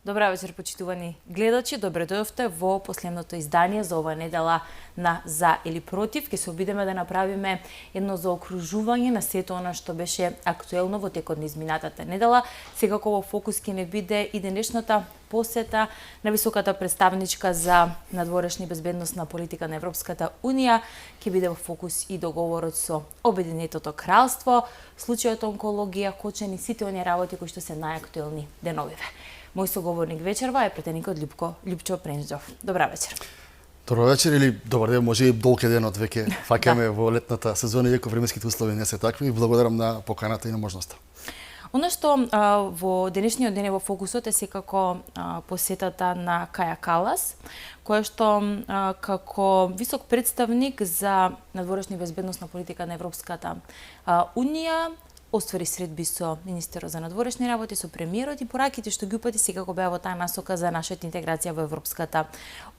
Добра вечер, почитувани гледачи. Добре дојдовте во последното издание за оваа недела на За или Против. Ке се обидеме да направиме едно заокружување на сето она што беше актуелно во текот на изминатата недела. Секако во фокус ќе не биде и денешната посета на високата представничка за надворешна и безбедносна политика на Европската Унија. Ќе биде во фокус и договорот со Обединетото кралство, случајот онкологија, кочени, сите оние работи кои што се најактуелни деновиве. Мој соговорник вечерва е претеникот Лјупчо Пренџов. Добра вечер. Добра вечер или добар ден, може и долг ден од веќе фаќаме во летната сезона, иако временските услови не се такви. Благодарам на поканата и на можноста. Она што во денешниот ден е во фокусот е секако посетата на Каја Калас, која што како висок представник за надворешна и безбедносна политика на Европската Унија оствари средби со министерот за надворешни работи, со премиерот и пораките што ги упати секако беа во таа насока за нашата интеграција во Европската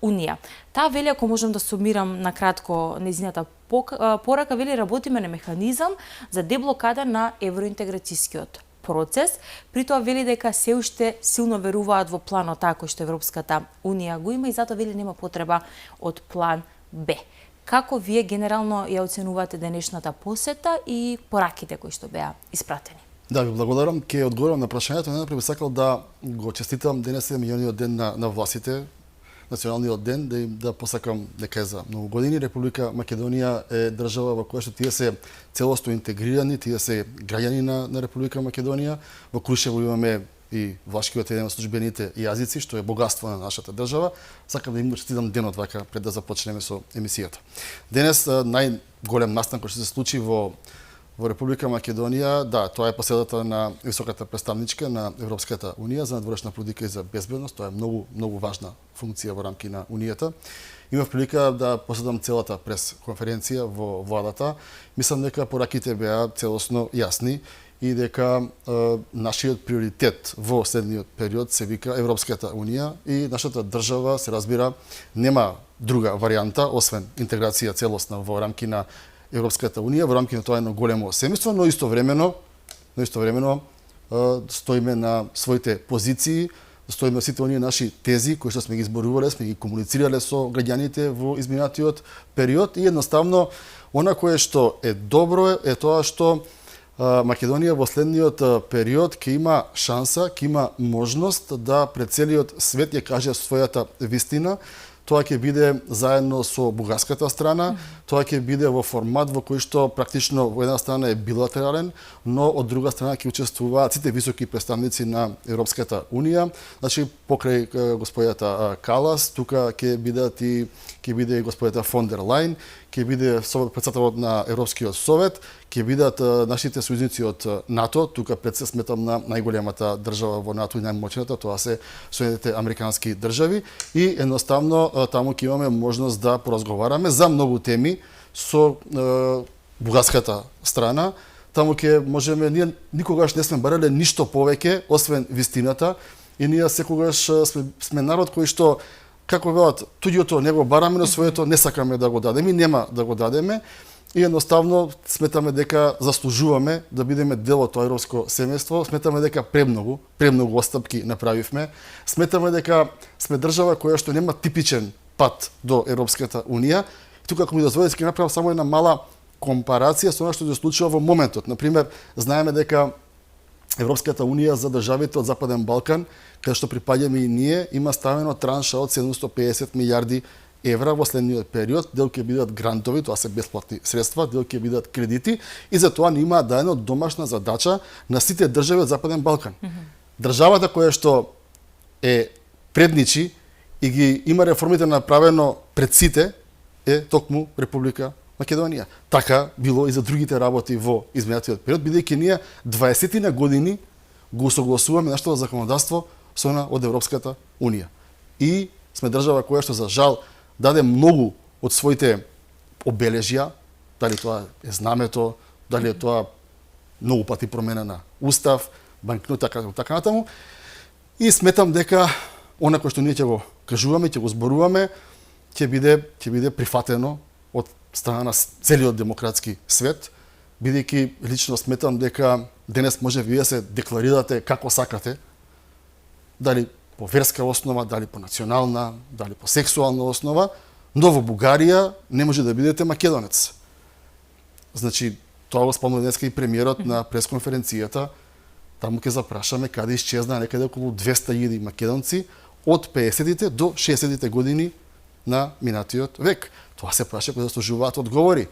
Унија. Таа вели, ако можам да сумирам на кратко нејзината порака, вели работиме на механизам за деблокада на евроинтеграцијскиот процес. При тоа вели дека се уште силно веруваат во планот кој што Европската Унија го има и затоа вели нема потреба од план Б. Како вие генерално ја оценувате денешната посета и пораките кои што беа испратени? Да, ви благодарам. Ке одговорам на прашањето. Најнапред би сакал да го честитам денес е меѓуниот ден на властите, националниот ден, да посакам дека е за многу години. Република Македонија е држава во која што тие се целосно интегрирани, тие се граѓани на Република Македонија. Во Крушево имаме и влашкиот еден од службените јазици, што е богатство на нашата држава. Сакам да им го честитам денот вака пред да започнеме со емисијата. Денес најголем настан кој што се случи во Република Македонија, да, тоа е посетата на високата представничка на Европската Унија за надворешна политика и за безбедност. Тоа е многу важна функција во рамки на Унијата. Имав прилика да посетам целата прес-конференција во владата. Мислам дека пораките беа целосно јасни и дека нашиот приоритет во следниот период се вика Европската Унија и нашата држава, се разбира, нема друга варијанта освен интеграција целосна во рамки на Европската Унија, во рамки на тоа едно големо семејство, но истовремено стоиме на своите позиции, стоиме сите оние наши тези кои што сме ги зборувале, сме ги комуницирале со граѓаните во изминатиот период и едноставно она кое што е добро е тоа што Македонија во следниот период ќе има шанса, ќе има можност да пред целиот свет ја каже својата вистина. Тоа ќе биде заедно со бугарската страна, тоа ќе биде во формат во кој што практично во една страна е билатерален, но од друга страна ќе учествуваат сите високи представници на Европската Унија. Значи покрај господјата Калас, тука ќе биде и господјата фон дер Лајн, ќе биде председателот на Европскиот совет, ќе бидат нашите сојузници од НАТО, тука пред се сметам на најголемата држава во НАТО и најмоćната, тоа се Соединетите американски држави и едноставно таму ќе имаме можност да поразговараме за многу теми со бугарската страна. Таму ќе можеме, ние никогаш не сме барале ништо повеќе освен вистината и ние секогаш сме народ кој што, како велат, туѓото не го бараме, но своето не сакаме да го дадеме и нема да го дадеме. И едноставно сметаме дека заслужуваме да бидеме дел од тоа европско семејство, сметаме дека премногу отстапки направивме, сметаме дека сме држава која што нема типичен пат до Европската Унија. И тука, ако ми дозволите, ќе направам само една мала компарација со она што се случува во моментот. Например, знаеме дека Европската Унија за државите од Западен Балкан, каде што припаѓаме и ние, има ставено транша од 750 милиарди евра во следниот период, дел ќе бидат грантови, тоа се бесплатни средства, дел ќе бидат кредити и за тоа ни има дадена домашна задача на сите држави од Западен Балкан. Државата која што е предничи и ги има реформите направено пред сите е токму Република Македонија. Така било и за другите работи во изминатиот период, бидејќи ние 20 на години го согласуваме нашето законодавство со она од Европската Унија. И сме држава која што за жал даде многу од своите обележја, дали тоа е знамето, дали е тоа многу пати променена устав, банкнот, така натаму. И сметам дека она кој што ние ќе го кажуваме, ќе го зборуваме, ќе биде прифатено од страна на целиот демократски свет, бидејќи лично сметам дека денес може вие се декларирате како сакате, дали по верска основа, дали по национална, дали по сексуална основа, но во Бугарија не може да бидете македонец. Значи, тоа го спомна денеска и премиерот на пресконференцијата, таму ќе запрашаме каде исчезна некаде околу 200.000 македонци од 50-тите до 60-тите години на минатиот век. Тоа се праша кои заслужуваат одговори.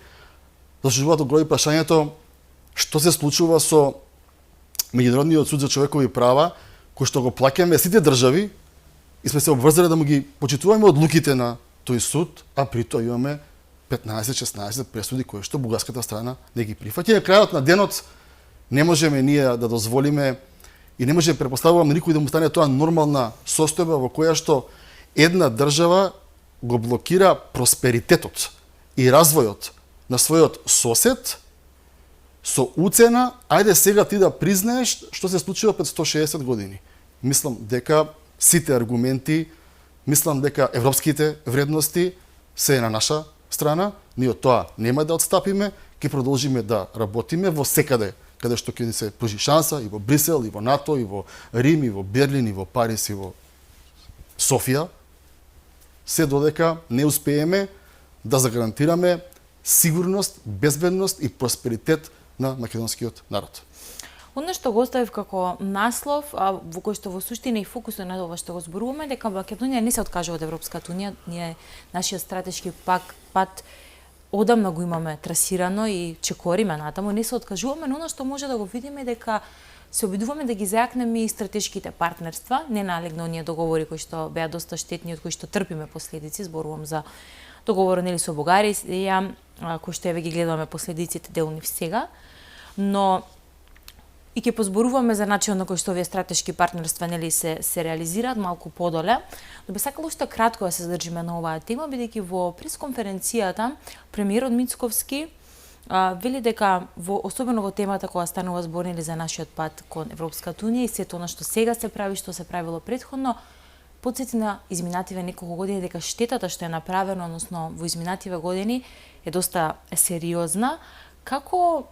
Заслужуваат одговори прашањето што се случува со Меѓународниот суд за човекови права, кој што го плаќаме сите држави и сме се обврзали да му ги почитуваме одлуките на тој суд, а при тоа имаме 15-16 пресуди кои што бугарската страна не ги прифаќа. На крајот на денот не можеме ние да дозволиме и не можеме препоставувам на никој да му стане тоа нормална состојба во која што една држава го блокира просперитетот и развојот на својот сосед со уцена, ајде сега ти да признаеш што се случило пред 160 години. Мислам дека сите аргументи, мислам дека европските вредности се на наша страна, ние од тоа нема да отстапиме, ќе продолжиме да работиме во секаде каде што ќе ни се пружи шанса, и во Брисел, и во НАТО, и во Рим, и во Берлин, и во Париз, и во Софија, се додека не успееме да загарантираме сигурност, безбедност и просперитет на македонскиот народ. Оно што го оставив како наслов, а во кој што во суштина и фокусот на ова што го зборуваме, дека Македонија не се откажува од Европската унија, ние нашиот стратешки пат одамна го имаме трасирано и чекориме натаму, не се откажуваме, но оно што може да го видиме дека се обидуваме да ги зајакнеме и стратешките партнерства, не налегна оние договори кои што беа доста штетни, од кои што трпиме последици, зборувам за договорот нели со Бугарија, кој што еве ги гледаме последиците делни сега, но и ќе позборуваме за начинот на кој што овие стратешки партнерства нели се реализираат малку подоле, но би сакала уште кратко да се задржиме на оваа тема, бидејќи во пресконференцијата премиерот Мицковски вели дека особено во темата кога станува збор нели за нашиот пат кон Европската унија и сето она што сега се прави, што се правило претходно, потсети на изминативе неколку години дека штетата што е направена, односно во изминативе години е доста сериозна. Како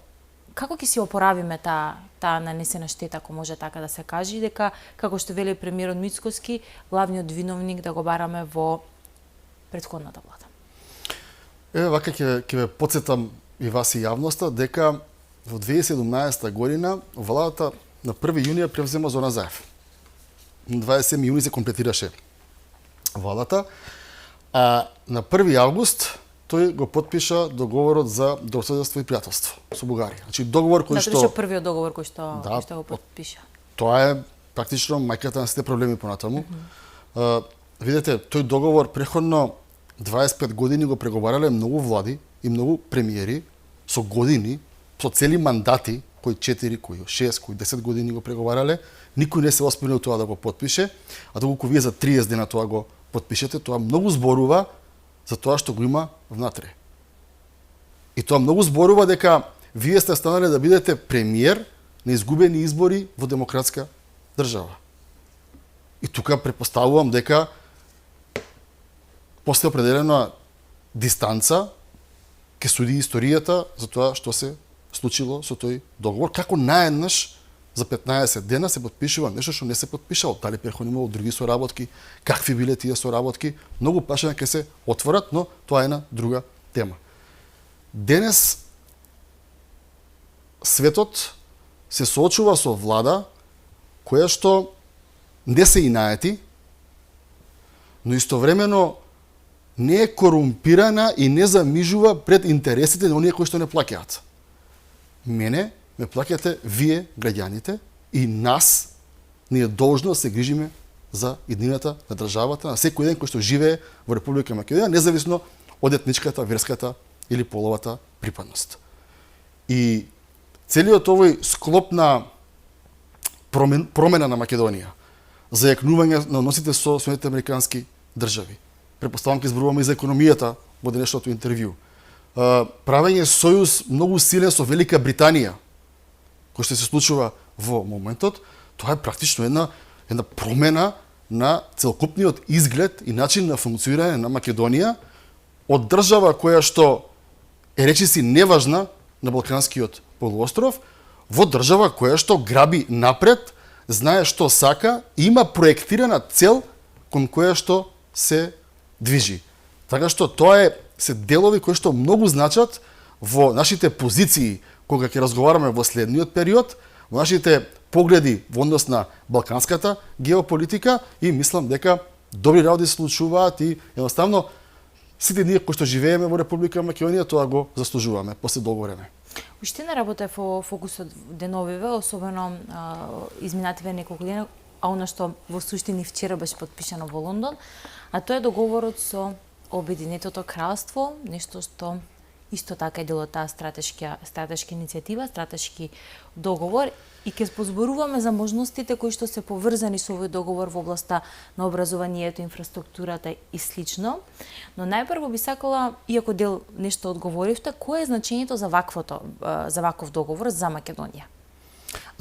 ќе си опоравиме таа нанесена штета, ако може така да се каже, и дека, како што вели премиерот Мицковски, главниот виновник да го бараме во претходната влада? Вака ќе ве потсетам и вас и јавноста дека во 2017 година владата на 1 јунија превзема Зоран Заев. На 27 јуни се комплетираше владата, а на 1 август тој го потпиша договорот за добрососедство и пријателство со Бугарија. Значи договор кој што првиот договор кој што го потпиша. Тоа е практично мајката на сите проблеми понатаму. Видете, тој договор преходно 25 години го преговарале многу влади и многу премиери со години, со цели мандати, кои 4, кои 6, кои 10 години го преговарале, никој не се оспорил тоа да го потпише, а доколку вие за 30 дена тоа го потпишете, тоа многу зборува за тоа што го има внатре. И тоа многу зборува дека вие сте станале да бидете премиер на изгубени избори во демократска држава. И тука претпоставувам дека после определена дистанца ќе суди историјата за тоа што се случило со тој договор, како наеднаш за 15 дена се потпишува нешто што не се потпишало. Дали преходно имало други соработки, какви биле тие соработки, многу прашања ќе се отворат, но тоа е една друга тема. Денес светот се соочува со влада која што не се инаети, но истовремено не е корумпирана и не замижува пред интересите на оние кои што не плаќаат. Мене ме плаќате вие, граѓаните, и нас ни е должно да се грижиме за иднината на државата, на секој ден кој што живее во Република Македонија, независно од етничката, верската или половата припадност. И целиот овој склоп на промена на Македонија, зајакнување на односите со Соединетите американски држави, претпоставам ќе зборуваме и за економијата во денешното интервју, правење сојуз многу силен со Велика Британија, кој што се случува во моментот, тоа е практично една промена на целокупниот изглед и начин на функционирање на Македонија од држава која што е речиси неважна на Балканскиот полуостров во држава која што граби напред знае што сака и има проектирана цел кон која што се движи. Така што тоа се делови кои што многу значат во нашите позиции кога ќе разговараме во следниот период, во нашите погледи во однос на балканската геополитика и мислам дека добри работи се случуваат и едноставно сите ние кои што живееме во Република Македонија тоа го заслужуваме после долго време. Уште на работа во фокусот деновиве, особено изминативе неколку дена, а она што во суштини вчера беше потпишано во Лондон, а тоа е договорот со Обединетото кралство, нешто што исто така е дел од таа стратешка иницијатива, стратешки договор и ќе позборуваме за можностите кои што се поврзани со овој договор во областа на образованието, инфраструктурата и слично. Но најпрво би сакала, иако дел нешто одговоривте, кое е значењето за ваков договор за Македонија?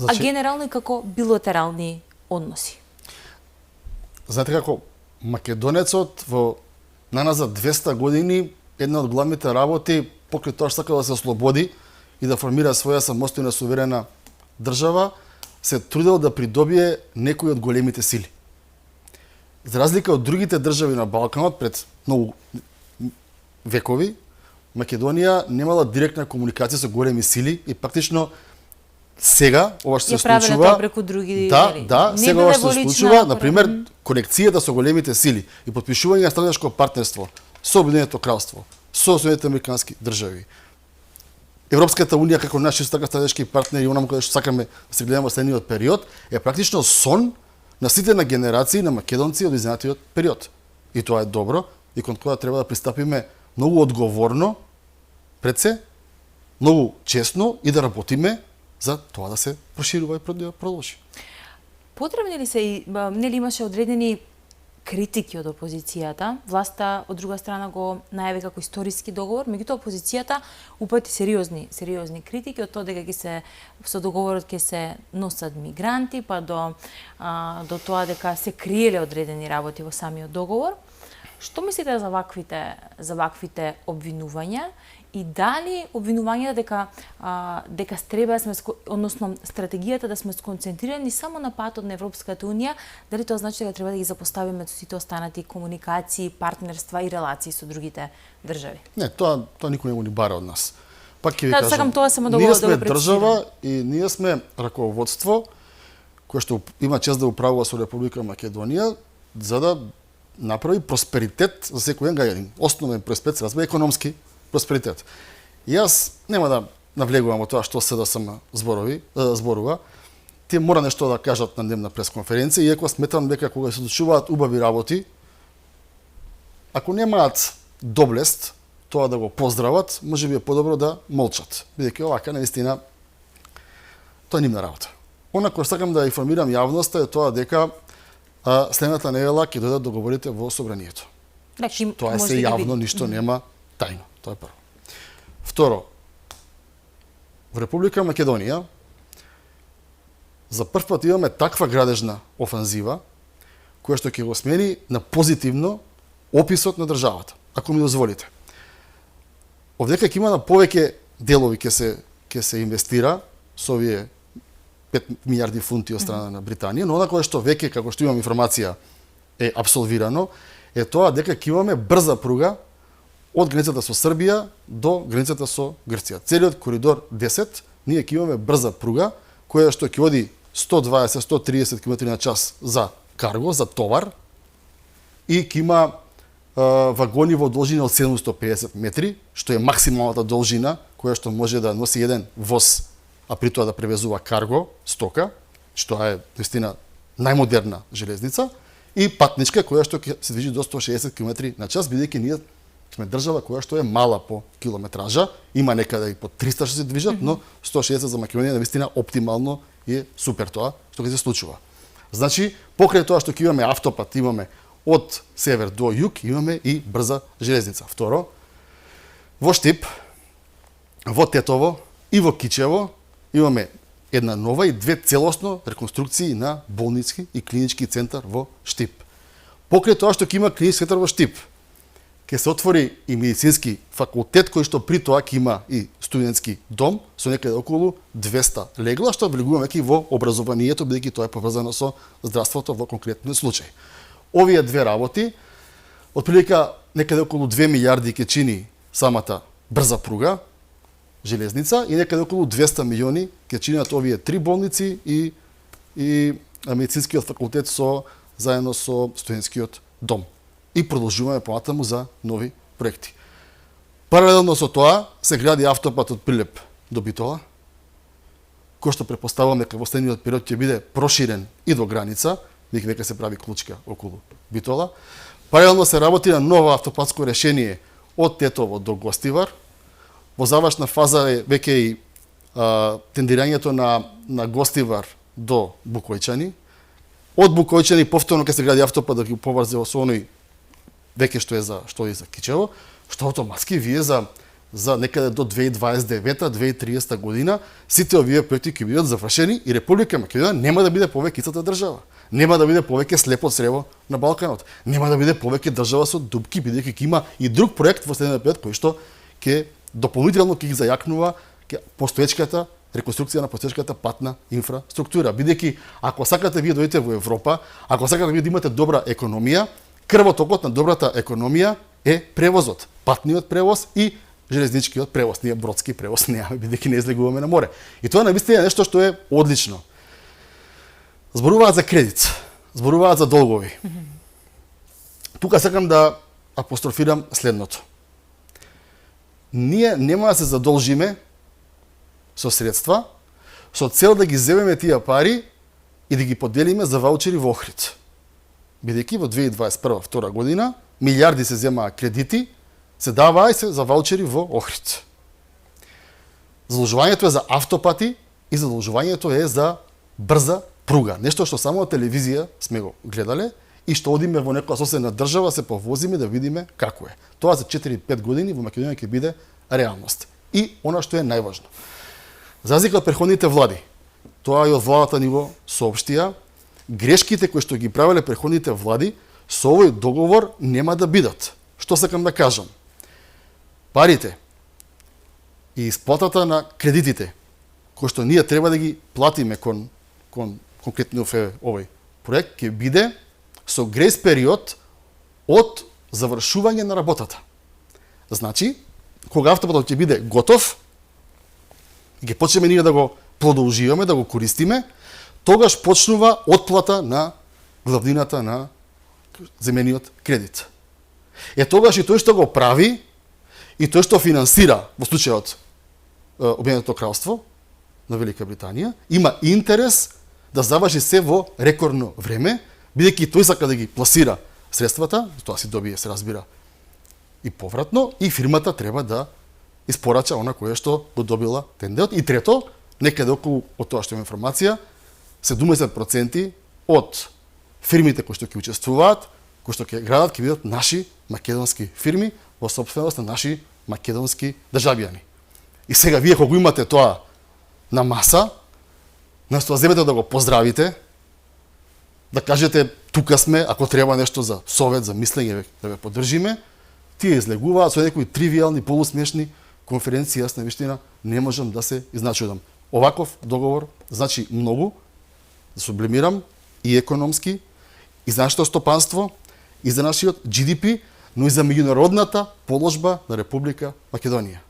А генерално и како билатерални односи? Знаете како македонецот во наназад 200 години една од главните работи покрај тоа што сака да се ослободи и да формира своја самостојна суверена држава, се трудел да придобие некои од големите сили. За разлика од другите држави на Балканот пред многу векови, Македонија немала директна комуникација со големи сили и практично сега ова што се случува преку други сега ова што се случува, на пример, конекцијата со големите сили и потпишување на стратешко партнерство со Обединетото кралство, со Соединетите американски држави. Европската унија како наш исто така стратешки партнер и онаму каде што сакаме да се гледаме во следниот период е практично сон на сите на генерации на македонци од изминатиот период. И тоа е добро и кон тоа треба да пристапиме многу одговорно пред се, многу честно и да работиме за тоа да се проширува и да продолжи. Потребни ли се и нели имаше одредени критики од опозицијата, власта од друга страна го најави како историски договор, меѓутоа опозицијата упати сериозни критики од тоа дека со договорот ќе се носат мигранти, па до тоа дека се криеле одредени работи во самиот договор. Што мислите за ваквите обвинувања и дали обвинувањата дека треба да сме, односно стратегијата да сме сконцентрирани само на патот на Европската унија, дали тоа значи дека треба да ги запоставиме со сите останати комуникации, партнерства и релации со другите држави? Не, тоа никој не го ни бара од нас. Пак ќе ви кажам, сакам тоа само да ние го сме држава и ние сме раководство кое што има чест да управува со Република Македонија за да направи просперитет за секој гајанин. Основен просперитет се разбира економски просперитет. И јас нема да навлегувам во тоа што СДСМ зборува. Тие мора нешто да кажат на дневна пресконференција, иако сметам дека кога се случуваат убави работи, ако немаат доблест тоа да го поздрават, можеби е подобро да молчат, бидејќи овака наистина тоа нивна работа. Она кој сакам да информирам јавноста е тоа дека следната недела ќе дојдат договорите во собранието. Тоа е се јавно, ништо нема тајно. Тоа е прво. Второ, во Република Македонија за прв пат имаме таква градежна офанзива која што ќе го смени на позитивно описот на државата, ако ми дозволите. Овдека ќе има на повеќе делови ќе се инвестира со овие 5 милиарди фунти од страна на Британија, но она кое што веќе, како што имам информација, е абсолвирано, е тоа дека ќе имаме брза пруга од границата со Србија до границата со Грција. Целиот коридор 10, ние ќе имаме брза пруга, која што ќе оди 120-130 км на час за карго, за товар, и ќе има вагони во должина од 750 метри, што е максималната должина која што може да носи еден воз, а при тоа да превезува карго, стока, што е наистина најмодерна железница, и патничка која што ќе се движи до 160 км на час, бидејќи ние сме држава која што е мала по километража, има некаде и по 300 што се движат, но 160 за Македонија наистина оптимално е супер тоа што ќе се случува. Значи, покрај тоа што ќе имаме автопат, имаме од север до југ, имаме и брза железница. Второ, во Штип, во Тетово и во Кичево имаме една нова и две целосно реконструкции на болницки и клинички центар во Штип. Покрај тоа што ќе има клинички центар во Штип, ќе се отвори и медицински факултет кој што при тоа ќе има и студентски дом со некаде околу 200 легла, што влегува веќе во образованието, бидејќи тоа е поврзано со здравството во конкретниот случај. Овие две работи, отприлика некаде околу 2 милиарди ќе чини самата брза пруга, железница, и некаде околу 200 милиони ќе чинат овие 3 болници и медицинскиот факултет заедно со студентскиот дом. И продолжуваме понатаму за нови проекти. Паралелно со тоа се гради автопат од Прилеп до Битола, кој што претпоставуваме дека во следниот период ќе биде проширен и до граница, веќе се прави клучка околу Битола. Паралелно се работи на ново автопатско решение од Тетово до Гостивар. Во завршна фаза е веќе и тендирањето на Гостивар до Букојчани. Од Букојчани повторно ќе се гради автопат да ги поврзе со оној веќе што е за Кичево, што автоматски вие за некаде до 2029-2030 година сите овие проекти ќе бидат завршени и Република Македонија нема да биде повеќе ицата држава. Нема да биде повеќе слепо црево на Балканот. Нема да биде повеќе држава со дупки, бидејќи ќе има и друг проект во следниот период кој што ќе дополнително ќе ги зајакнува постоечката реконструкција на постоечката патна инфраструктура. Бидејќи ако сакате вие дојдете во Европа, ако сакате вие да имате добра економија, крвотокот на добрата економија е превозот, патниот превоз и железничкиот превоз. Ние бродски превоз немаме, бидејќи не излегуваме на море. И тоа навистина е нешто што е одлично. Зборуваат за кредит, зборуваат за долгови. Тука сакам да апострофирам следното. Ние нема да се задолжиме со средства, со цел да ги земеме тие пари и да ги поделиме за ваучери во Охрид. Бидејќи во 2021-2022 година милиарди се земаа кредити, се даваа и се за ваучери во Охрид. Задолжувањето е за автопати и задолжувањето е за брза пруга. Нешто што само на телевизија сме го гледале и што одиме во некоја соседна држава, се повозиме да видиме како е. Тоа за 4-5 години во Македонија ќе биде реалност. И она што е најважно. За разлика од претходните влади, тоа и од владата ни го соопштија, грешките кои што ги правеле претходните влади со овој договор нема да бидат. Што сакам да кажам? Парите и исплатата на кредитите кои што ние треба да ги платиме кон конкретно овој проект ќе биде со грейс период од завршување на работата. Значи, кога автопатот ќе биде готов, ќе почнеме ние да го продолжуваме, да го користиме, тогаш почнува отплата на главнината на земениот кредит. Тогаш и тој што го прави, и тој што финансира, во случајот Обединетото кралство на Велика Британија, има интерес да заврши се во рекордно време, бидејќи тој сака да ги пласира средствата, тоа си добие, се разбира, и повратно, и фирмата треба да испорача она кое што го добила тендерот. И трето, некаде околу, од тоа што има информација, 70% од фирмите кои што ќе учествуваат, кои што ќе градат, ќе бидат наши македонски фирми во собственост на наши македонски државјани. И сега вие кога имате тоа на маса, наместо да земете да го поздравите, да кажете тука сме, ако треба нешто за совет, за мислење да ве поддржиме, тие излегуваат со некои тривијални, полусмешни конференции, јас навистина не можам да се изначудам. Оваков договор значи многу, да сублимирам, и економски, и за нашето стопанство, и за нашиот GDP, но и за меѓународната положба на Република Македонија.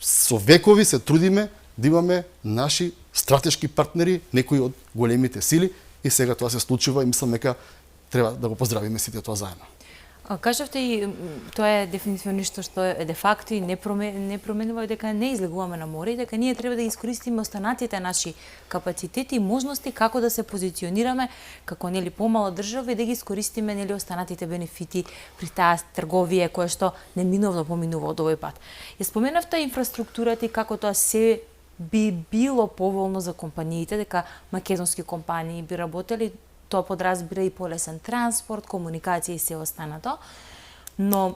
Со векови се трудиме да имаме наши стратешки партнери, некои од големите сили, и сега тоа се случува и мислам дека треба да го поздравиме сите тоа заедно. Кажавте и тоа е дефинитивно нешто што е де факто и непроменливо, дека не излегуваме на море и дека ние треба да искористиме останатите наши капацитети и можности како да се позиционираме како помала држава и да ги искористиме останатите бенефити при таа трговија која што неминовно поминува од овој пат. Ја споменавте инфраструктурата и како тоа се би било поволно за компаниите, дека македонски компании би работели. Тоа подразбира и полесен транспорт, комуникација и се останато. Но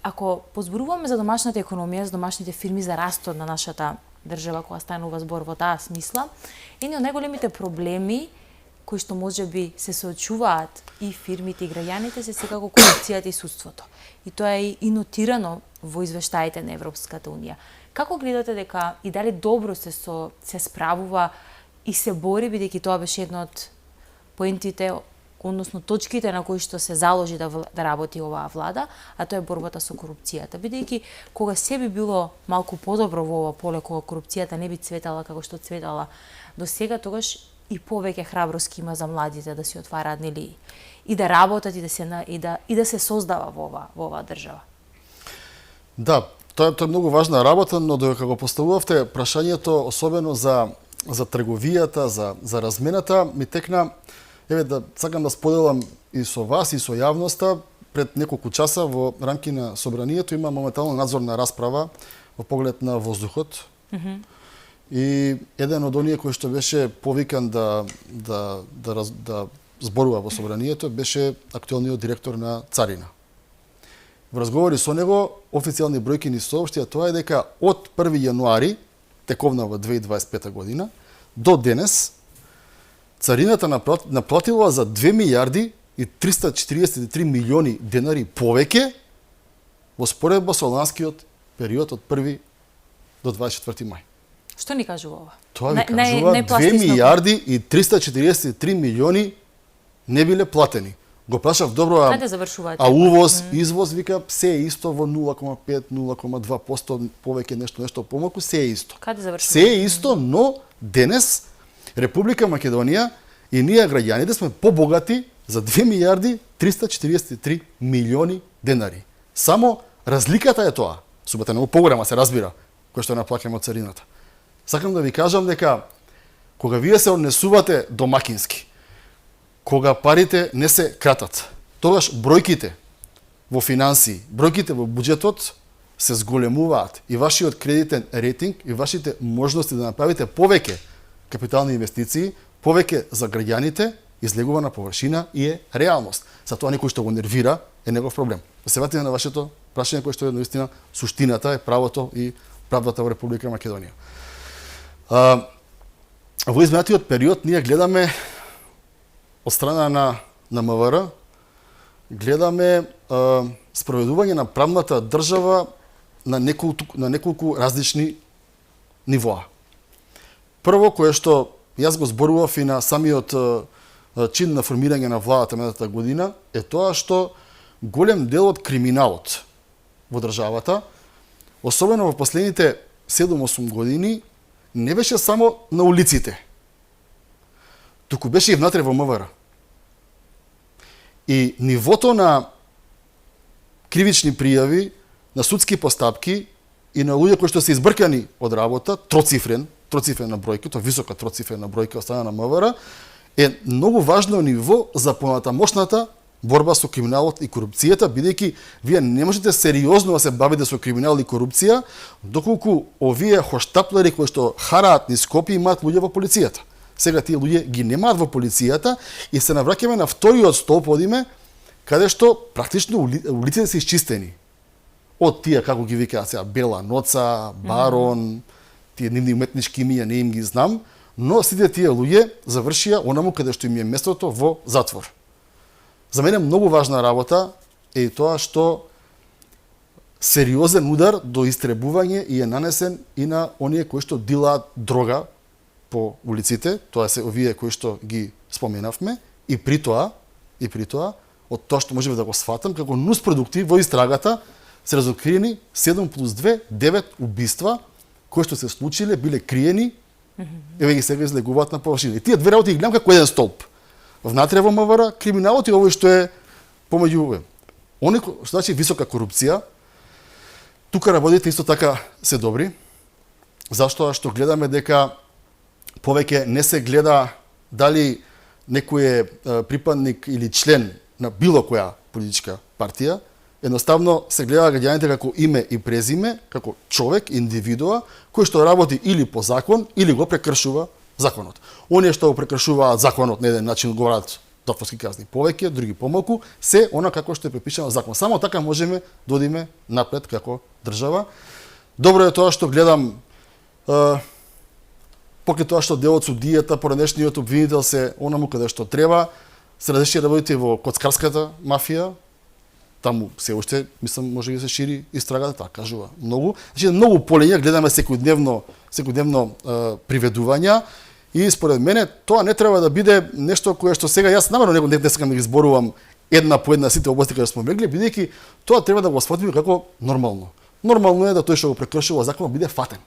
ако позборуваме за домашната економија, за домашните фирми, за растот на нашата држава, која станува збор во таа смисла, еден од најголемите проблеми кои што можеби се соочуваат и фирмите и граѓаните се секако корупцијата и судството. И тоа е и нотирано во извештаите на Европската унија. Како гледате дека и дали добро се справува и се бори, бидејќи тоа беше една од поентите, односно точките на кои што се заложи да работи оваа влада, а тоа е борбата со корупцијата. Бидејќи кога се би било малку подобро во ова поле, кога корупцијата не би цветала како што цветала до сега, тогаш и повеќе храброст има за младите да си отвараат, нели, и да работат и да се создава во оваа држава. Да, тоа е многу важна работа, но додека го поставувавте прашањето особено за трговијата, за размената, ми текна да сакам да споделам и со вас и со јавноста. Пред неколку часа во рамки на собранието има моментално надзорна расправа во поглед на воздухот. И еден од оние кој што беше повикан да зборува во собранието беше актуелниот директор на Царина. Во разговори со него, официјални бројки ни соопштија тоа е дека од 1 јануари тековнава 2025 година до денес Царината наплатила за 2 милиарди и 343 милиони денари повеќе во споредба со ланскиот период од 1 до 24 мај. Што ни кажува ова? Тоа ви кажува 2 милиарди и 343 милиони не биле платени. Го прашав добро, а увоз, извоз, вика, се е исто во 0,5, 0,2% повеќе нешто помалку, се е исто. Каде завршува? Се е исто, но денес Република Македонија и ние граѓаните сме побогати за 2 милиарди 343 милиони денари. Само разликата е тоа. Сумата многу поголема, се разбира, кој што наплаќаме од царината. Сакам да ви кажам дека кога вие се однесувате домакински, кога парите не се кратат, тогаш бројките во финансии, бројките во буџетот се зголемуваат и вашиот кредитен рейтинг и вашите можности да направите повеќе капитални инвестиции, повеќе за граѓаните, излегува на површина и е реалност. За тоа некој што го нервира е негов проблем. Да се вратиме на вашето прашање кој што е наистина суштината е правото и правдата во Република Македонија. Во изминатиот период ние гледаме од страна на МВР, гледаме спроведување на правната држава на неколку различни нивоа. Прво, кое што јас го зборував и на самиот чин на формирање на владата минатата година, е тоа што голем дел од криминалот во државата, особено во последните 7-8 години, не беше само на улиците, туку беше и внатре во МВР. И нивото на кривични пријави, на судски постапки и на луѓе кои што се избркани од работа, троцифрена бројка, тоа висока троцифрена бројка од страна на МВР, е многу важно ниво за понатамошната борба со криминалот и корупцијата, бидејќи вие не можете сериозно да се бавите со криминал и корупција, доколку овие хоштаплери кои што хараат низ Скопје имаат луѓе во полицијата. Сега тие луѓе ги немаат во полицијата и се навраќаме на вториот столб од име, каде што практично улиците се исчистени. Од тие, како ги викаат сега, Бела Ноца, Барон, тие нивни уметнички имиња не им ги знам, но сите тие луѓе завршија онаму каде што им е местото во затвор. За мене многу важна работа е тоа што сериозен удар до истребување и е нанесен и на оние кои што дилаат дрога по улиците, тоа се овие кои што ги споменавме, и при тоа, од тоа што можеме да го сфатам, како нуспродукти во истрагата се разоткриени 7+2, 9 убиства, кои што се случиле, биле криени, еве ги сега излегуваат на површина. И тие две работи ги гледам како еден столб. Внатре во МВР, криминалот и овој што е помеѓу оне што значи висока корупција. Тука работите исто така се добри, заштоа што гледаме дека повеќе не се гледа дали некој е припадник или член на било која политичка партија, едноставно се гледа граѓаните како име и презиме, како човек, индивидуа, кој што работи или по закон, или го прекршува законот. Оние што го прекршуваат законот на еден начин одговараат затворски казни повеќе, други помалку, се она како што е препишано закон. Само така можеме да одиме напред како држава. Добро е тоа што гледам покрај тоа што дел од судијата, поранешниот обвинител се онаму каде што треба, се разреши работите во коцкарската мафија, таму се уште, мислам, може да се шири истрагата, така кажува многу. Значи, многу полења гледаме секојдневно приведувања и според мене тоа не треба да биде нешто кое што сега јас намерно не сакам да ги зборувам една по една сите области каде сме мегли, бидејќи тоа треба да го сфатиме како нормално. Нормално е да тој што го прекршува законот биде фатен.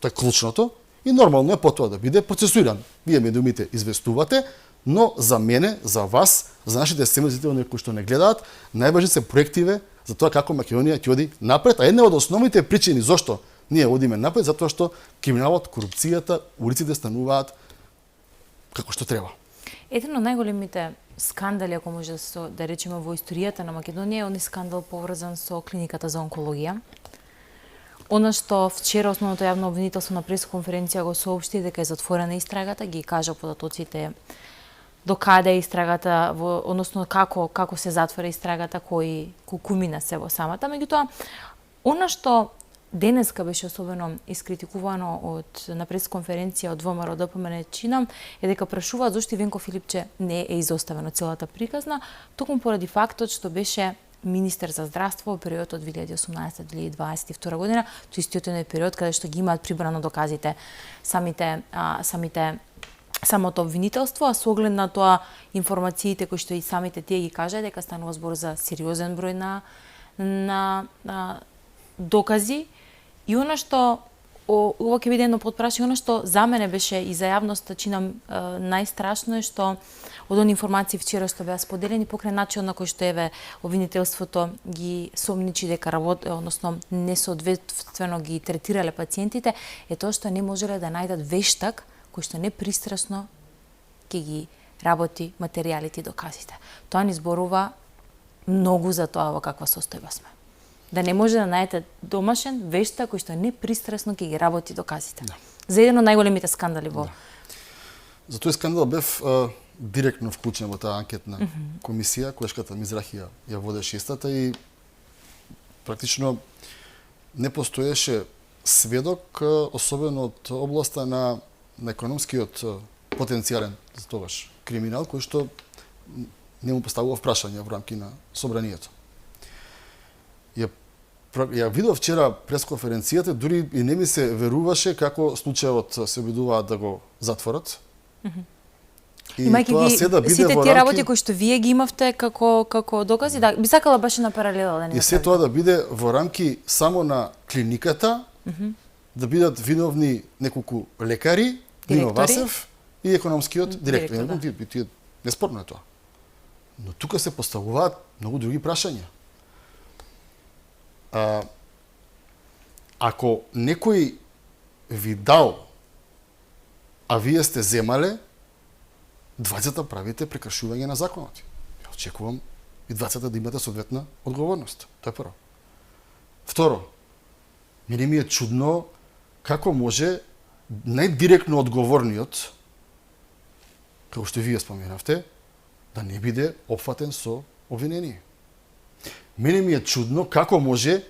Тоа е клучното и нормално е потоа да биде процесуиран. Вие медиумите известувате, но за мене, за вас, за нашите семејства кои што не гледаат, најважни се проективе за тоа како Македонија ќе оди напред, а една од основните причини зошто ние одиме напред, затоа што криминалот, корупцијата, улиците стануваат како што треба. Еден од најголемите скандали, ако може да речеме во историјата на Македонија, е оној скандал поврзан со клиниката за онкологија. Она што вчера основното јавно обвинителство на пресконференција го соопшти дека е затворена истрагата, ги кажа податоците до каде е истрагата, односно како се затвора истрагата, кои кумина се во самата. Меѓутоа, она што денеска беше особено искритикувано на пресконференција од ВМРО ДПМН чинам, е дека прашуваат зошто Венко Филипче не е изоставено целата приказна, токму поради фактот што беше министер за здравство во периодот од 2018-2022 година, тоа истиот е период каде што ги имаат прибрано доказите самото обвинителство, а со оглед на тоа информациите кои што и самите тие ги кажа дека станува збор за сериозен број на докази. И она што ова ќе биде едно потпрашање, она што за мене беше и за јавноста чинам најстрашно е што од оние информации вчера што беа споделени покрај начинот на кој што еве обвинителството ги сомничи дека односно несоодветствено ги третирале пациентите, е тоа што не можеле да најдат вештак кој што непристрасно ќе ги работи материјалите и доказите. Тоа ни зборува многу за тоа во каква состојба сме. Да не може да најдете домашен вештак кој што непристрасно ќе ги работи доказите. Да. За еден од најголемите скандали во... Да. За тој скандал бев директно вклучен во таа анкетна комисија, колешката Мизрахија ја водеше истата и практично не постоеше сведок, особено од областа на економскиот потенцијален за тогаш криминал, кој што не му поставува прашања во рамки на собранието. Ја видов вчера пресконференцијата, дури и не ми се веруваше како случајот се обидуваат да го затворат. И тоа се да биде сите во тие рамки... работи кои што вие ги имавте како докази, да, би сакала баше на паралела да не. И се тоа да биде во рамки само на клиниката, да бидат виновни неколку лекари, Нино Васев и економскиот директор. Да. Неспорно е тоа. Но тука се поставуваат многу други прашања. Ако некој ви дал, а вие сте земале, двајцата правите прекршување на законот. Ја очекувам и двајцата да имате соодветна одговорност. Тоа е прво. Второ, мене ми е чудно како може најдиректно одговорниот, како што вие споменавте, да не биде опфатен со обвинение. Мене ми е чудно како може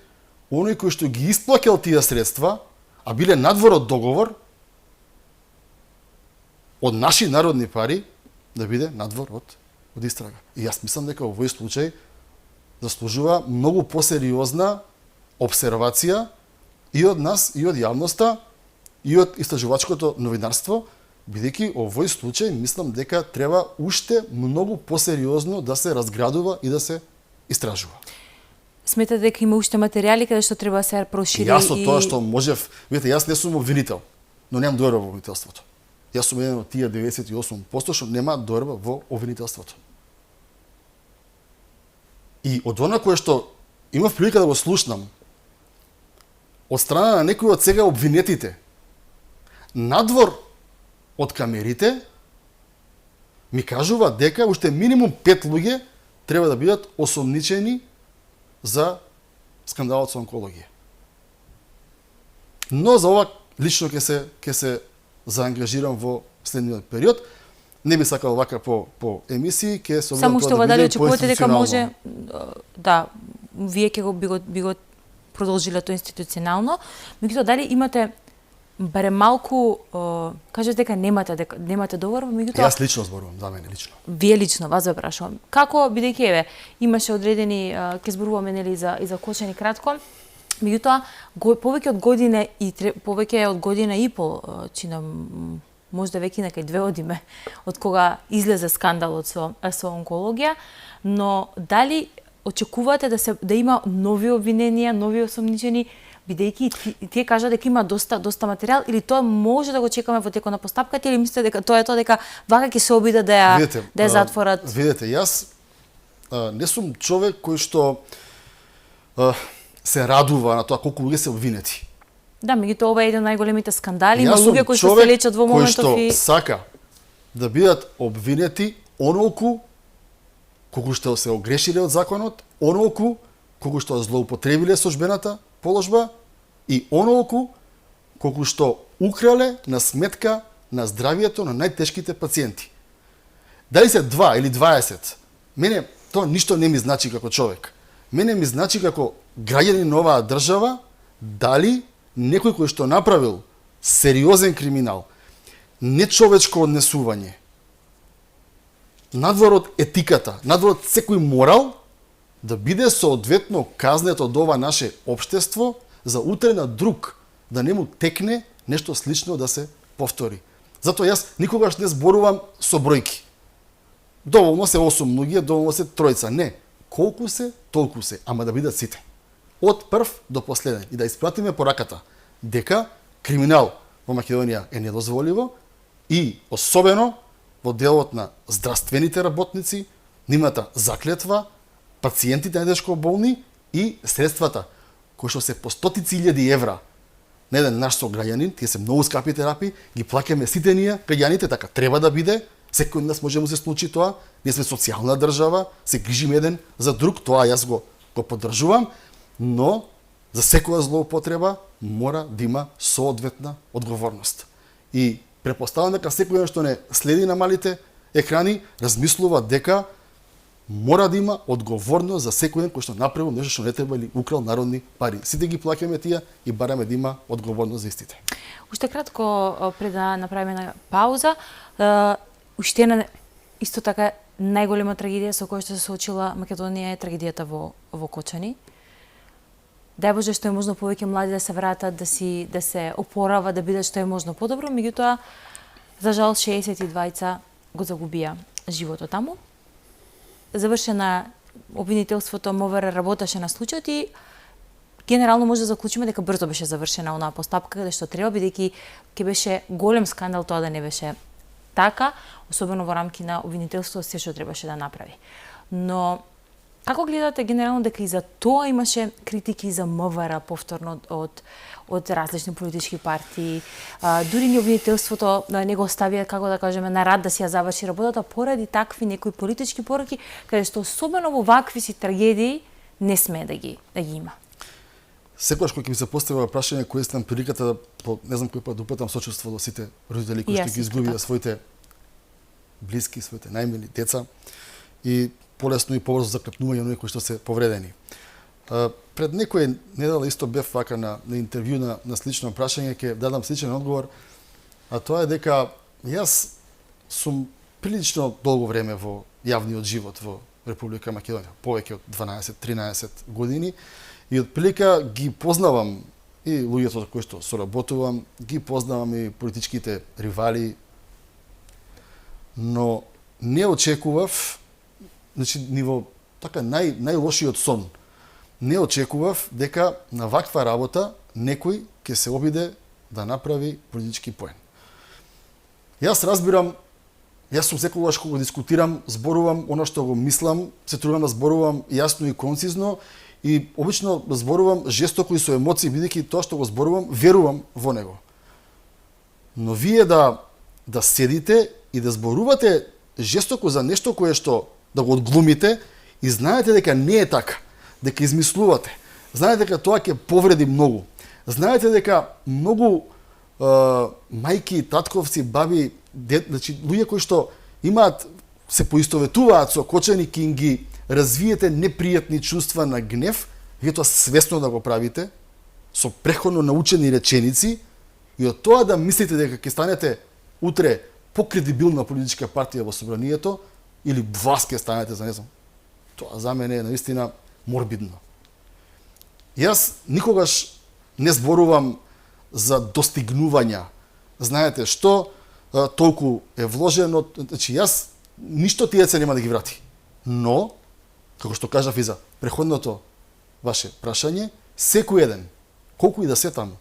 оној кој што ги исплаќал тие средства, а биле надвор од договор, од наши народни пари, да биде надвор од истрага. И јас мислам дека овој случај заслужува многу посериозна обсервација и од нас, и од јавноста, и од истражувачкото новинарство, бидејќи овој случај мислам дека треба уште многу посериозно да се разградува и да се истражува. Сметате дека има уште материјали каде што треба да се прошири? Јас од тоа што можев, видите, јас не сум обвинител, но немам доверба во обвинителството. Јас сум еден од тие 98% што нема доверба во обвинителството. И од она кое што имав прилика да го слушнам од страна на некои од сега обвинетите, надвор од камерите, ми кажува дека уште минимум 5 луѓе треба да бидат осомничени за скандалот со онкологија. Но за ова лично ќе се заангажирам во следниот период. Не би сакал вака по емисии, ќе се само што дали очекувате дека може да вие ќе би го продолжиле тоа институционално, меѓутоа дали имате барем малку кажете дека немате договор, меѓутоа Јас лично зборувам, за мене лично. Вие лично вас ве прашувам. Како бидејќи имаше одредени ќе зборуваме нели за Кочани кратко, меѓутоа повеќе од година и пол чинам можда веќе некај 2 години од кога излезе скандалот со онкологија, но дали очекувате да има нови обвиненија, нови осомничени, бидејќи тие кажа дека има доста материјал, или тоа може да го чекаме во текот на постапката, или мислите дека тоа е тоа дека вака ќе се обиде да ја затворат? Видете, јас не сум човек кој што се радува на тоа колку луѓе се обвинети. Да, меѓутоа ова е еден од најголемите скандали, има луѓе кои што се лечат во моментов и кој што сака да бидат обвинети онолку колку што се огрешиле од законот, онолку колку што злоупотребиле сожбената положба и онолку колку што украле на сметка на здравието на најтешките пациенти. Дали се 2 или 20, мене тоа ништо не ми значи како човек. Мене ми значи како граѓанин на оваа држава, дали некој кој што направил сериозен криминал, нечовечко однесување, надвор од етиката, надвор од секој морал, да биде соодветно казнет од ова наше општество за утре на друг, да не му текне нешто слично да се повтори. Затоа јас никогаш не зборувам со бројки. Доволно се 8 луѓе, доволно се 3. Не, колку се, толку се, ама да бидат сите. Од прв до последен и да испратиме пораката дека криминал во Македонија е недозволиво и особено во делот на здравствените работници, нивната заклетва, пациентите најтешко болни и средствата кои што се по стотици илјади евра на еден наш сограѓанин, тие се многу скапи терапии, ги плаќаме сите ние граѓаните, така треба да биде. Секој од нас може да се случи тоа. Ние сме социјална држава, се грижиме еден за друг, тоа јас го поддржувам, но за секоја злоупотреба мора да има соодветна одговорност. И претпоставувам дека секој што не следи на малите екрани размислува дека мора да има одговорност за секој кој што направил нешто што не треба или украл народни пари. Сите ги плаќаме тие и бараме да има одговорност за истите. Уште кратко пред да направиме на пауза, уште една исто така најголема трагедија со која што се соочила Македонија е трагедијата во Кочани. Дај Боже што е можно повеќе млади да се вратат, да се опорават, да бидат што е можно подобро, меѓутоа за жал 62 го загубија животот таму. Завршена обвинителството, МВР работеше на случајот и генерално може да заклучиме дека брзо беше завршена онаа постапка каде што треба, бидејќи ќе беше голем скандал тоа да не беше така, особено во рамки на обвинителството се што требаше да направи. Но како гледате генерално дека и за тоа имаше критики за МВР повторно од различни политички партии, дури ни обвинителството не го оставија, како да кажеме, на рад да си ја заврши работата поради такви некои политички пораки, каде што особено во вакви си трагедии не смее да ги има. Секогаш кога ќе ми се поставува прашање, користам приликата да не знам кој пат упатам сочувство до сите родители кои што ги изгубија своите блиски, своите најмили деца и полесно и побрзо заклепнување на оние кои што се повредени. Пред некој недела исто бев вака на интервју на слично прашање, ќе дадам сличен одговор, а тоа е дека јас сум прилично долго време во јавниот живот во Република Македонија, повеќе од 12-13 години, и од прилика ги познавам и луѓето со кои што соработувам, ги познавам и политичките ривали, но не очекував, значи ниво така најлошиот сон. Не очекував дека на ваква работа некој ќе се обиде да направи политички поен. Јас разбирам, јас сум секогаш кога дискутирам, зборувам оно што го мислам, се трудам да зборувам јасно и концизно и обично зборувам жестоко и со емоции, бидејќи тоа што го зборувам, верувам во него. Но вие да седите и да зборувате жестоко за нешто кое што да го одглумите и знаете дека не е така, дека измислувате, знаете дека тоа ќе повреди многу, знаете дека многу мајки, татковци, баби, значи луѓе кои што имаат, се поистоветуваат со Кочани, ќе ги развиете непријатни чувства на гнев, вие тоа свесно да го правите, со преходно научени реченици, И од тоа да мислите дека ќе станете утре покредибилна политичка партија во собранието или власт ќе станете за не знам. Тоа за мене е наистина морбидно. Јас никогаш не зборувам за достигнувања. Знаете што толку е вложено, значи јас ништо тие се нема да ги врати. Но, како што кажав и за преходното ваше прашање, секој еден, колку и да се таму,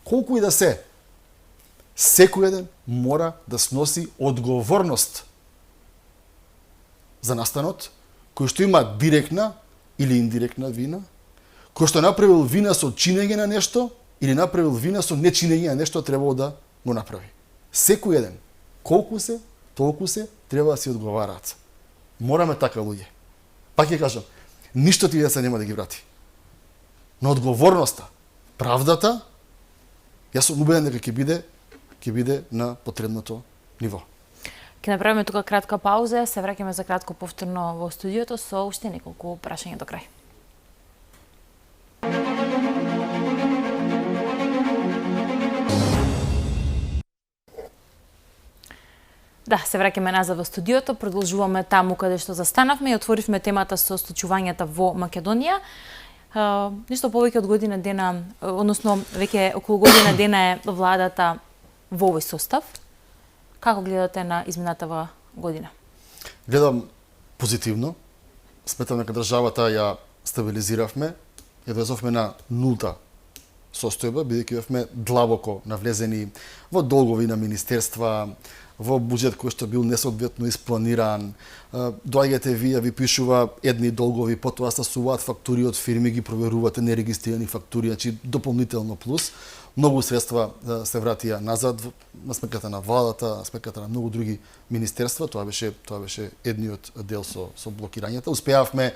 колку и да се, секој еден мора да сноси одговорност за настанот, кој што има директна или индиректна вина, кој што направил вина со чинење на нешто или направил вина со нечинење на нешто, требало да го направи. Секој еден, колку се, толку се, треба да си одговараат. Мораме така, луѓе. Пак ќе кажам, ништо тие се нема да ги врати. Но одговорноста, правдата, јас сум убеден дека ќе биде на потребното ниво. Ќе направиме тука кратка пауза, се враќаме за кратко повторно во студиото со уште неколку прашања до крај. Да, се враќаме назад во студиото, продолжуваме таму каде што застанавме и отворивме темата со случувањата во Македонија. Ништо повеќе од година дена, односно веќе околу година дена е владата во овој состав. Како гледате на изминатава година? Гледам позитивно. Сметам дека државата ја стабилизиравме, ја довезовме на нулта состојба, бидејќи бевме длабоко навлезени во долгови на министерства, во буџет кој што бил несоодветно испланиран. Доаѓате вие, ви пишува едни долгови, потоа стасуваат фактури од фирми, ги проверувате нерегистрирани фактури, значи дополнително плюс. Многу средства се вратија назад на сметката на владата, на сметката на многу други министерства. Тоа беше едниот дел со блокирањата. Успеавме,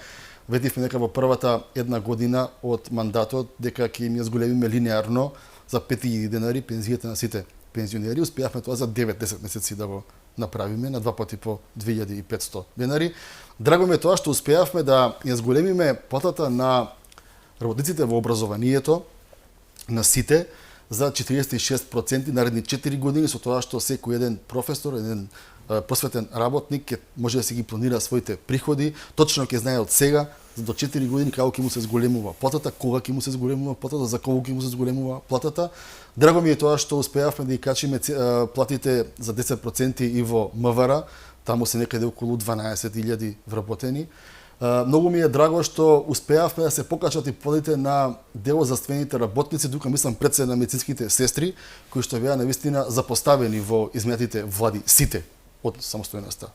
ветивме дека во првата една година од мандатот дека ќе им ја зголемиме линеарно за 5000 денари пензијата на сите пензионери. Успеавме тоа за 9-10 месеци да го направиме на 2 пати по 2500 денари. Драго ми е тоа што успеавме да ја зголемиме платата на работниците во образованието на сите за 46% наредни 4 години, со тоа што секој еден професор, еден просветен работник ќе може да си ги планира своите приходи, точно ќе знае од сега до 4 години како ќе му се зголемува платата, кога ќе му се зголемува платата, за колку ќе му се зголемува платата. Драго ми е тоа што успеавме да ги качиме платите за 10% и во МВР, таму се некаде околу 12.000 вработени. Многу ми е драго што успеавме да се покачат и платите на делозаствените работници, тука мислам пред се на медицинските сестри, кои што беа навистина запоставени во изминатите влади, сите од самостојноста.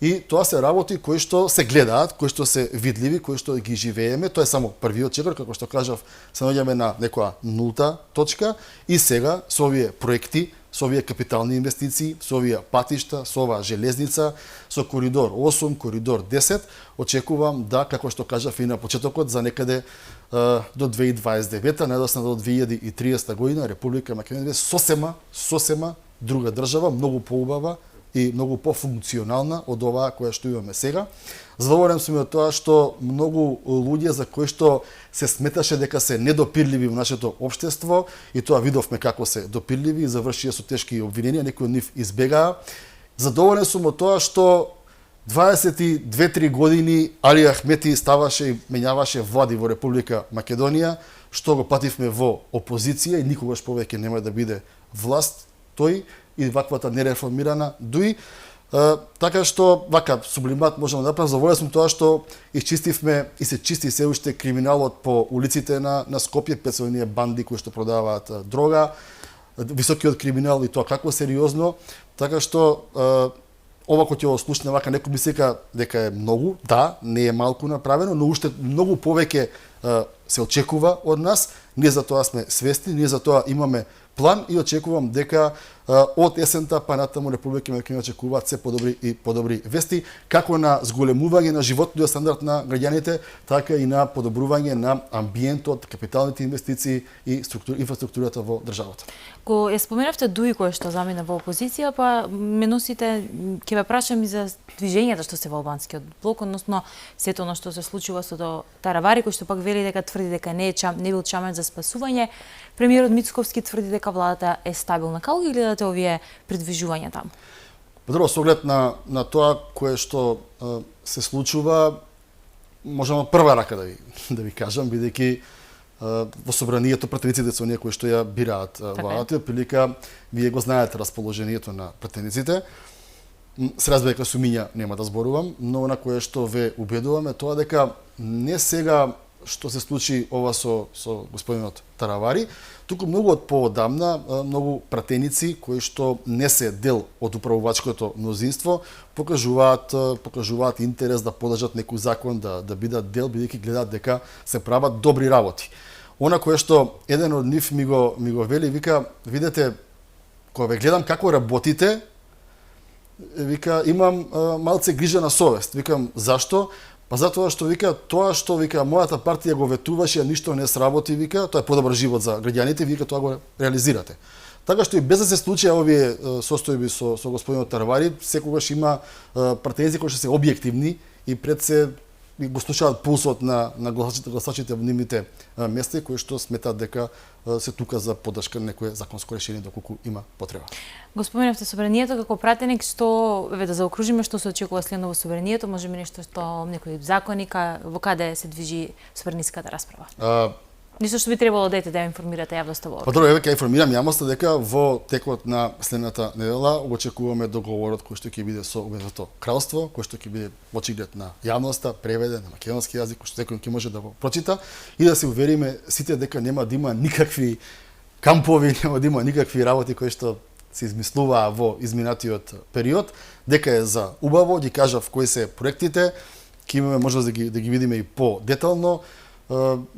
И тоа се работи кои што се гледаат, кои што се видливи, кои што ги живееме. Тоа е само првиот чекор, како што кажав, се наоѓаме на некоја нулта точка и сега со овие проекти, со овие капитални инвестиции, со овие патишта, со оваа железница, со коридор 8, коридор 10, очекувам да, како што кажав и на почетокот, за некаде до 2029, најдосна до 2030 година, Република Македонија е сосема друга држава, многу поубава и многу пофункционална од оваа која што имаме сега. Задоволен сум од тоа што многу луѓе за кои што се сметаше дека се недопирливи во нашето општество, и тоа видовме како се допирливи и завршија со тешки обвиненија, некои од нив избегаа. Задоволен сум од тоа што 22-3 години Али Ахмети ставаше и менјаваше влади во Република Македонија, што го пативме во опозиција и никогаш повеќе нема да биде власт тој и ваквата нереформирана дуи. Така што, вака сублимат можам да направам, заволен сум тоа што исчистивме и се чисти се уште криминалот по улиците на Скопје, 500 оние банди кои што продаваат дрога, високиот криминал и тоа како сериозно. Така што, ова кој ќе го слушне вака, некој мисли дека е многу, да, не е малку направено, но уште многу повеќе се очекува од нас. Ние за тоа сме свесни, ние за тоа имаме план и очекувам дека од есента па натаму Република Македонија очекуваат се подобри и подобри вести, како на зголемување на животниот стандард на граѓаните, така и на подобрување на амбиентот, капиталните инвестиции и инфраструктурата во државата. Ко ја споменавте Дуи кој што замина во опозиција, па ме носите, ќе ве прашам и за движењата што се во албанскиот блок, односно сето она што се случува со Таравари, кој што пак вели дека тврди дека не бил чамен за спасување. Премиерот Мицковски тврди дека владата е стабилна. Како ги гледате овие придвижувања таму? Подобро, со оглед на тоа кое што се случува, можам прва рака да ви кажам, бидејќи во собранието пратениците се оние кои што ја бираат владата, прилика вие го знаете расположението на пратениците. Се разбира дека сумиња нема да зборувам, но на кое што ве убедуваме тоа дека не сега што се случи ова со господинот Таравари, туку многу од поодамна, многу пратеници кои што не се дел од управувачкото мнозинство покажуваат интерес да подржат некој закон, да бидат дел, бидејќи гледаат дека се прават добри работи. Она кое што еден од нив ми го вели, вика, видете, кога ве гледам како работите, вика, имам малце грижа на совест. Викам, зашто? Па затоа што вика, тоа што вика мојата партија го ветуваше, ништо не сработи, вика, тоа е подобар живот за граѓаните, вика тоа го реализирате. Така што и без да се случи овие состојби со господинот Таравари, секогаш има пратеници кои што се објективни и пред се го слушаат пулсот на гласачите во нивните места кои што сметаат дека се тука за поддршка на некое законско решение доколку има потреба. Го споменавте собранието како пратеник, што да заокружиме што се очекува следно во собранието, можеби нешто што некој законник во каде се движи собраниската расправа. Ништо што би требало да информирате јавноста во ова. Па добро, еве ќе информирам јавноста дека во текот на следната недела очекуваме договорот кој што ќе биде со Обединетото кралство, кој што ќе биде очиглед на јавноста, преведен на македонски јазик, кој што секој ќе може да го прочита и да се увериме сите дека нема да има никакви кампови, нема да има никакви работи кои што се измислуваа во изминатиот период, дека е за убаво, ги кажав кои се проектите, ќе имаме можност да ги видиме и по-детално.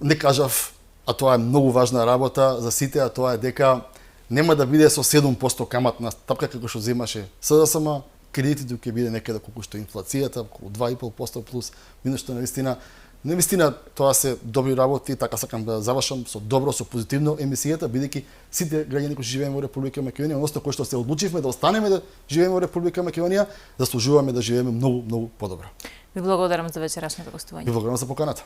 Не кажав, а тоа е многу важна работа за сите, а тоа е дека нема да биде со 7% каматна стапка како што земаше СДСМ, кредитите ќе биде некаде колку што инфлацијата, околу 2,5% плюс, минус што навистина тоа се добри работи, така сакам да завршам со добро, со позитивно емисијата, бидејќи сите граѓани кои живееме во Република Македонија, односно кои што се одлучивме да останеме да живееме во Република Македонија, заслужуваме да живееме многу подобро. Ви благодарам за вечерашното гостување. Ви благодарам за поканата.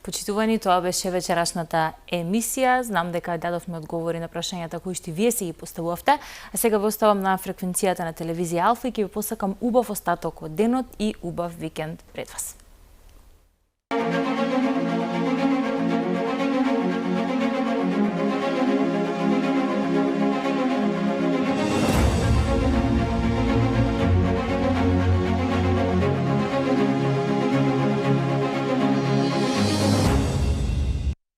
Почитувани, тоа беше вечерашната емисија. Знам дека дадовме одговори на прашањата кои што вие си ги поставувавте, а сега ве оставам на фреквенцијата на телевизија Алфа и ќе ви посакам убав остаток од денот и убав викенд пред вас.